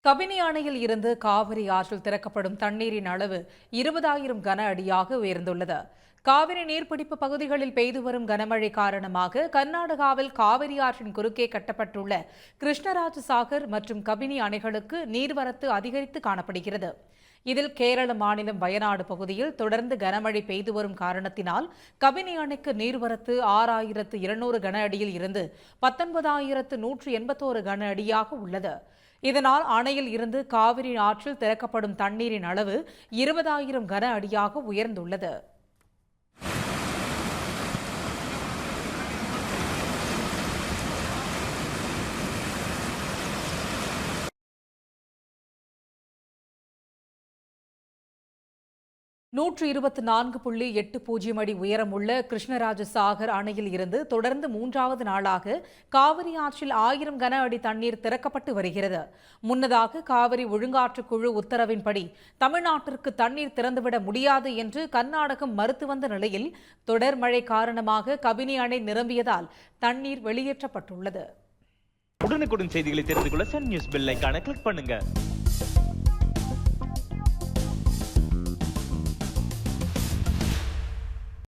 கபினி அணையில் இருந்து காவிரி ஆற்றில் திறக்கப்படும் தண்ணீரின் அளவு 20,000 கன அடியாக உயர்ந்துள்ளது. காவிரி நீர்பிடிப்பு பகுதிகளில் பெய்து வரும் கனமழை காரணமாக கர்நாடகாவில் காவிரி ஆற்றின் குறுக்கே கட்டப்பட்டுள்ள கிருஷ்ணராஜ சாகர் மற்றும் கபினி அணைகளுக்கு நீர்வரத்து அதிகரித்து காணப்படுகிறது. இதில் கேரள மாநிலம் வயநாடு பகுதியில் தொடர்ந்து கனமழை பெய்து வரும் காரணத்தினால் கபினி அணைக்கு நீர்வரத்து 6,200 கன அடியில் இருந்து 19,181 கன அடியாக உள்ளது. இதனால் அணையில் இருந்து காவிரி ஆற்றில் திறக்கப்படும் தண்ணீரின் அளவு 20,000 கன அடியாக உயர்ந்துள்ளது. நூற்று 24.80 அடி உயரமுள்ள கிருஷ்ணராஜ சாகர் அணையில் இருந்து தொடர்ந்து 3வது நாளாக காவிரி ஆற்றில் 1000 கன அடி தண்ணீர் திறக்கப்பட்டு வருகிறது. முன்னதாக காவிரி ஒழுங்காற்றுக்குழு உத்தரவின்படி தமிழ்நாட்டிற்கு தண்ணீர் திறந்துவிட முடியாது என்று கர்நாடகம் மறுத்து வந்த நிலையில் தொடர் மழை காரணமாக கபினி அணை நிரம்பியதால் தண்ணீர் வெளியேற்றப்பட்டுள்ளது. உடனுக்குடன் செய்திகளை தெரிந்து கொள்ள சன் நியூஸ் பெல் ஐகானை கிளிக் பண்ணுங்க.